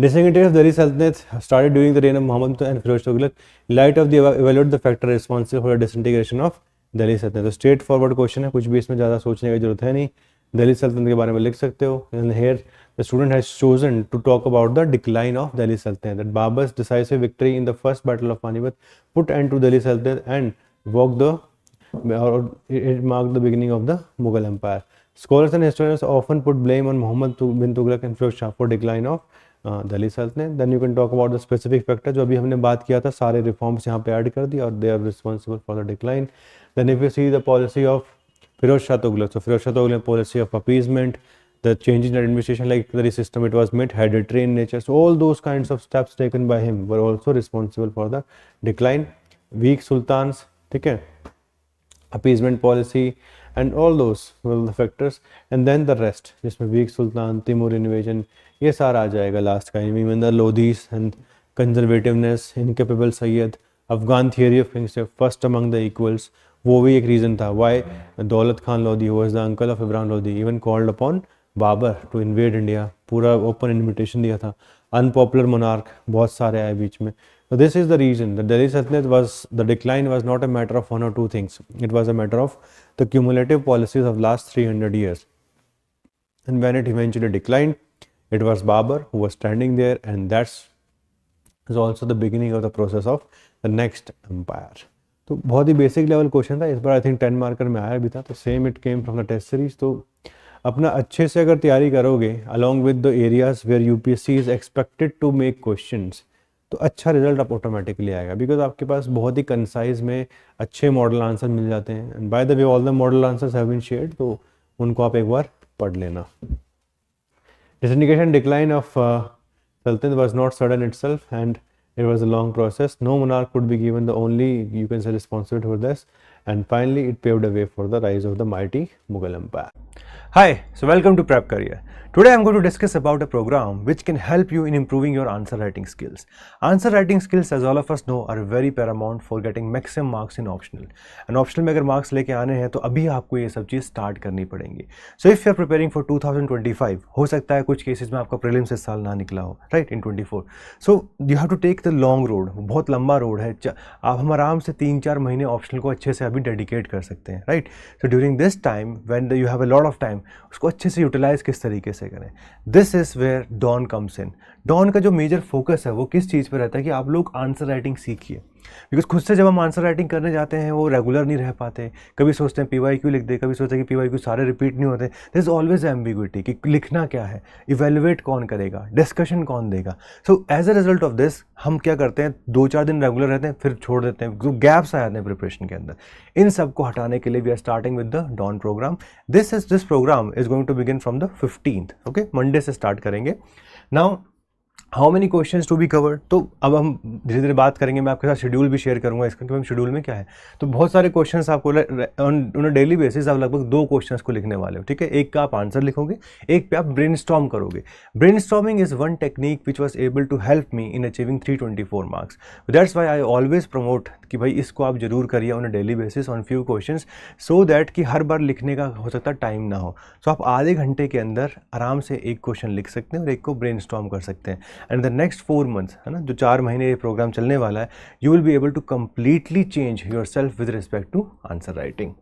Disintegration of Delhi Sultanate started during the reign of Muhammad and Firoz Tughlaq. In light of the above, evaluate the factor responsible for the disintegration of Delhi Sultanate. तो straight forward question है, कुछ भी इसमें ज़्यादा सोचने की जरूरत है नहीं. दिल्ली सल्तनत के बारे में लिख सकते हो. And here the student has chosen to talk about the decline of Delhi Sultanate. That Babur's decisive victory in the first battle of Panipat put end to Delhi Sultanate and it marked the beginning of the Mughal Empire. Scholars and historians often put blame on Muhammad bin Tughlaq and Firoz Shah for decline of Delhi Sultanate. Then you can talk about the specific factor जो अभी हमने बात किया था, सारे reforms यहाँ पे add कर दिया और they are responsible for the decline. Then if you see the policy of Firoz Shah Tughlaq, so Firoz Shah Tughlaq policy of appeasement, the changes in administration like the system it was made hereditary in nature, so all those kinds of steps taken by him were also responsible for the decline. Weak sultans, ठीक है, appeasement policy and all those were the factors. And then the rest, जिसमें weak sultan, Timur invasion, ये सारा आ जाएगा last का. Even the Lodhis and conservativeness, incapable Sayyid, Afghan theory of kingship, first among the equals, वो भी एक reason था why Daulat Khan Lodhi was the uncle of Ibrahim Lodi even called upon Babur to invade India. पूरा open invitation दिया था. Unpopular monarch बहुत सारे आए बीच में. So this is the reason that Delhi Sultanate the decline was not a matter of one or two things. It was a matter of the cumulative policies of last 300 years. And when it eventually declined, it was Babur who was standing there, and that's also the beginning of the process of the next empire. तो बहुत ही basic level question था. इस बार I think 10 marker में आया भी था. तो same it came from the test series. तो अपना अच्छे से अगर तैयारी करोगे along with the areas where UPSC is expected to make questions, तो अच्छा रिजल्ट आप ऑटोमेटिकली आएगा. बिकॉज आपके पास बहुत ही कंसाइज में अच्छे मॉडल आंसर मिल जाते हैं. And by the way all the model answers have been shared, तो उनको आप एक बार पढ़ लेना. Disintegration decline of Sultanate was not sudden itself, and it was a long process. No monarch could be given the only, you can say, responsibility for this. And finally, it paved the way for the rise of the mighty Mughal Empire. Hi, so welcome to Prep Career. Today I'm going to discuss about a program which can help you in improving your answer writing skills. Answer writing skills, as all of us know, are very paramount for getting maximum marks in optional. And optional में अगर marks लेके आने हैं तो अभी आपको ये सब चीज़ start करनी पड़ेंगी. So if you are preparing for 2025, हो सकता है कुछ cases में आपका prelims इस साल ना निकला हो, right, in 24. So you have to take the long road. बहुत लंबा road है. आप हम आराम से 3-4 महीने optional को अच्छे से अभी dedicate कर सकते हैं, right? So during this time, when you have a lot of time, उसको अच्छे से यूटिलाइज किस तरीके से करें. This is where Dawn comes in. Dawn का जो मेजर फोकस है वो किस चीज़ पर रहता है कि आप लोग आंसर राइटिंग सीखिए. बिकॉज खुद से जब हम आंसर राइटिंग करने जाते हैं वो रेगुलर नहीं रह पाते. कभी सोचते हैं PYQ लिख दे, कभी सोचते हैं कि PYQ सारे रिपीट नहीं होते. दिस इज ऑलवेज एम्बिग्विटी कि लिखना क्या है, इवेल्युएट कौन करेगा, डिस्कशन कौन देगा. So as a result of this हम क्या करते हैं, 2-4 दिन रेगुलर रहते हैं, फिर छोड़ देते हैं. जो गैप्स आ जाते हैं प्रिपरेशन के अंदर, इन सब को हटाने के लिए we are starting with the Dawn program. This program is going to begin from the 15th. Okay, Monday से स्टार्ट करेंगे. Now how many questions to be covered, तो अब हम धीरे धीरे बात करेंगे. मैं आपके साथ शेड्यूल भी शेयर करूंगा इसका कि शेड्यूल में क्या है. तो बहुत सारे क्वेश्चंस आपको ऑन डेली बेसिस आप लगभग 2 क्वेश्चंस को लिखने वाले हो, ठीक है. एक का आप आंसर लिखोगे, एक पे आप ब्रेनस्टॉर्म करोगे. Brainstorming is one technique which was able to help me in achieving 324 marks. That's why I always promote कि भाई इसको आप जरूर करिए on a daily basis on few questions, so that कि हर बार लिखने का हो सकता है टाइम ना हो. सो आप आधे घंटे के अंदर आराम से एक क्वेश्चन लिख सकते हैं और एक को ब्रेनस्टॉर्म कर सकते हैं. एंड द नेक्स्ट 4 months, है ना, जो 4 महीने ये प्रोग्राम चलने वाला है, you will be able to completely change yourself with respect to answer writing.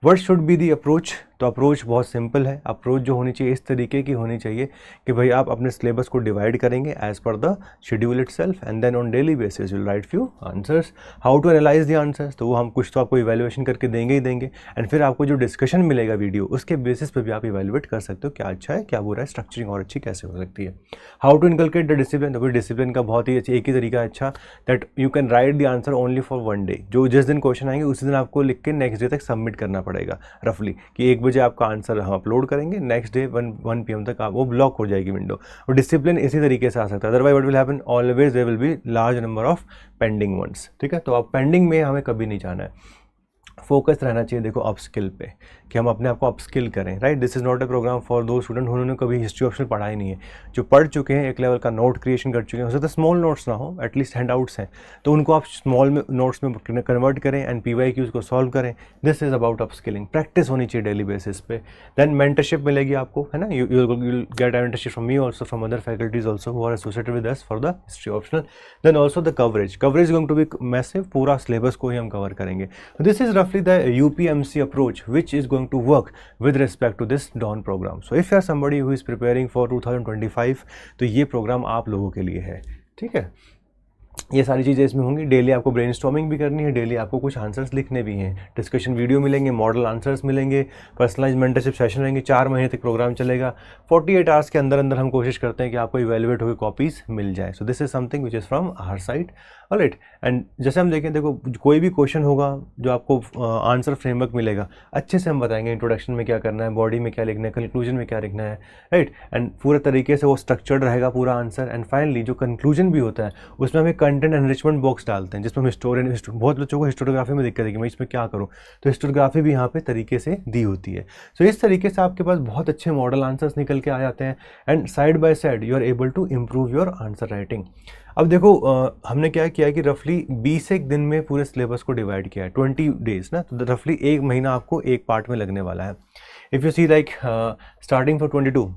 What should be the approach, तो अप्रोच बहुत सिंपल है. अप्रोच जो होनी चाहिए इस तरीके की होनी चाहिए कि भाई आप अपने सिलेबस को डिवाइड करेंगे as per the schedule itself, and then on daily basis you will write few answers. How to analyse the answers, तो वो हम कुछ तो आपको इवैल्यूएशन करके देंगे ही देंगे. एंड फिर आपको जो डिस्कशन मिलेगा वीडियो, उसके बेसिस पे भी आप इवैल्यूएट कर सकते हो क्या अच्छा है, क्या बुरा है, स्ट्रक्चरिंग और अच्छी कैसे हो सकती है. How to inculcate the discipline, तो डिसिप्लिन का बहुत ही एक ही तरीका है अच्छा, that you can write the answer only for 1 day. जो जिस दिन क्वेश्चन आएंगे उसी दिन आपको लिख के नेक्स्ट डे तक सबमिट करना पड़ेगा रफली, कि 1 बजे आपका आंसर हम अपलोड करेंगे, नेक्स्ट डे 1 PM तक आप वो ब्लॉक हो जाएगी विंडो. और डिसिप्लिन इसी तरीके से आ सकता है. Otherwise what will happen, always there will be large number of pending ones, ठीक है. तो आप पेंडिंग में हमें कभी नहीं जाना है. फोकस रहना चाहिए देखो अपस्किल पे, कि हम अपने आप को अपस्किल करें, right. This is not a program for those student उन्होंने कभी हिस्ट्री ऑप्शनल पढ़ा ही नहीं है, जो पढ़ चुके हैं, एक लेवल का नोट क्रिएशन कर चुके हैं, हो सकता है स्मॉल नोट्स ना हो, एटलीस्ट हैंड आउट्स हैं, तो उनको आप स्मॉल में नोट्स में कन्वर्ट करें एंड PYQs को सॉल्व करें। This is about upskilling, practice होनी चाहिए डेली बेसिस पे। देन मेंटरशिप मिलेगी आपको, है ना, you get mentorship from me also, from other faculties also who are associated with us for the history optional. Then also the coverage going to be massive, पूरा syllabus को ही हम cover करेंगे। This is रफली the UPMC approach which is going to work with respect to this DAWN program. So if you are somebody who is preparing for 2025, तो ये programme आप लोगों के लिए है, ठीक है। ये सारी चीज़ें इसमें होंगी। डेली आपको ब्रेनस्टॉर्मिंग भी करनी है, डेली आपको कुछ आंसर्स लिखने भी हैं, डिस्कशन वीडियो मिलेंगे, मॉडल आंसर्स मिलेंगे, पर्सनलाइज मेंटरशिप सेशन रहेंगे, 4 महीने तक प्रोग्राम चलेगा। 48 आवर्स के अंदर अंदर हम कोशिश करते हैं कि आपको इवेल्युएट होकर कॉपीज़ मिल जाए। So this is something which is from our side, alright. And जैसे हम देखें, देखो कोई भी क्वेश्चन होगा जो आपको आंसर फ्रेमवर्क मिलेगा, अच्छे से हम बताएंगे इंट्रोडक्शन में क्या करना है, बॉडी में क्या लिखना है, कंक्लूजन में क्या लिखना है, राइट। एंड पूरे तरीके से वो स्ट्रक्चर्ड रहेगा पूरा आंसर। एंड फाइनली जो कंक्लूजन भी होता है उसमें हमें कंटेंट एनरिचमेंट बॉक्स डालते हैं, जिसमें हम बहुत बच्चों को हिस्टोग्राफी में दिक्कत है कि मैं इसमें क्या करूँ, तो हिस्टोग्राफी भी यहाँ पे तरीके से दी होती है। सो इस तरीके से आपके पास बहुत अच्छे मॉडल आंसर्स निकल के आ जाते हैं and side by side you are able to improve your answer writing. अब देखो हमने क्या किया कि रफली 20 दिन में पूरे सिलेबस को डिवाइड किया है, 20 डेज ना, तो रफली 1 महीना आपको एक पार्ट में लगने वाला है। If you see like starting for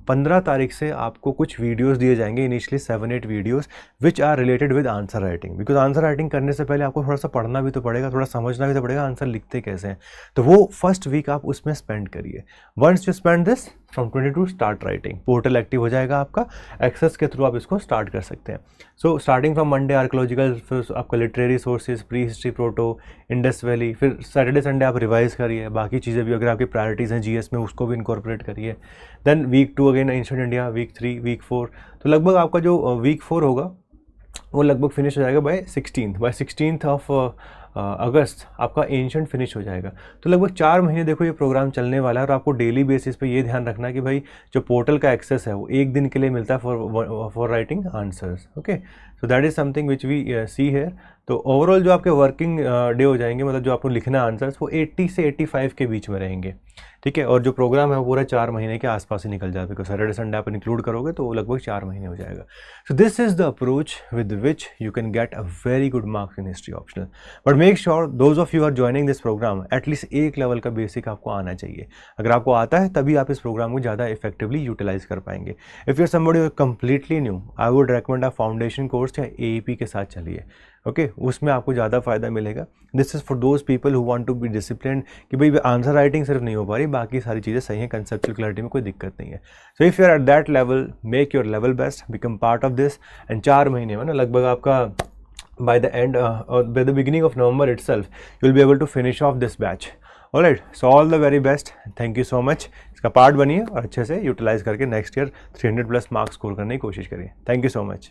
15 तारीख से आपको कुछ वीडियोस दिए जाएंगे, initially 7-8 videos which are related with answer writing, because answer writing करने से पहले आपको थोड़ा सा पढ़ना भी तो पड़ेगा, थोड़ा समझना भी तो पड़ेगा आंसर लिखते कैसे हैं, तो वो फर्स्ट वीक आप उसमें स्पेंड करिए। Once you spend this from 22 start writing, portal active हो जाएगा आपका, एक्सेस के थ्रू आप इसको स्टार्ट कर सकते हैं। So starting from Monday archaeological, फिर आपका literary sources, pre history, proto, Indus valley, फिर सैटरडे संडे आप रिवाइज करिए, बाकी चीज़ें भी अगर आपकी प्रायोरिटीज़ हैं GS में उसको भी इनकॉर्पोरेट करिए। Then week 2 again ancient India, week 3, week 4, तो लगभग आपका जो वीक 4 होगा वो लगभग फिनिश हो जाएगा बाय 16th ऑफ अगस्त आपका एंशिएंट फिनिश हो जाएगा। तो लगभग 4 महीने देखो ये प्रोग्राम चलने वाला है, और आपको डेली बेसिस पे ये ध्यान रखना कि भाई जो पोर्टल का एक्सेस है वो 1 दिन के लिए मिलता है for writing answers, okay. So that is something which we see here. तो ओवरऑल जो आपके वर्किंग डे हो जाएंगे, मतलब जो आपको लिखना आंसर्स, वो 80 से 85 के बीच में रहेंगे, ठीक है। और जो प्रोग्राम है वो पूरा 4 महीने के आसपास ही निकल जाएगा, बिकॉज सैटरडे संडे आप इंक्लूड करोगे तो वो लगभग 4 महीने हो जाएगा। So this is the approach with which you can get a very good marks in history optional. But make sure those of you are joining this program, at least एक level का बेसिक आपको आना चाहिए। अगर आपको आता है तभी आप इस प्रोग्राम को ज़्यादा इफेक्टिवली यूटिलाइज कर पाएंगे। If you are somebody completely new, I would recommend आप फाउंडेशन कोर्स या AEP के साथ चलिए, ओके, उसमें आपको ज़्यादा फायदा मिलेगा। This is for those people who want to be disciplined, कि भाई आंसर राइटिंग सिर्फ नहीं हो पा रही, बाकी सारी चीज़ें सही हैं, कंसेप्चुअल क्लैरिटी में कोई दिक्कत नहीं है। So if you are at that level, make your level best, become part of this, and 4 महीने में ना लगभग आपका by the end or by the beginning of November itself, you will be able to finish off this batch. Alright, so all the very best. Thank you so much. इसका part बनिए और अच्छे से यूटिलाइज करके next year 300+ marks score करने की कोशिश करिए। Thank you so much.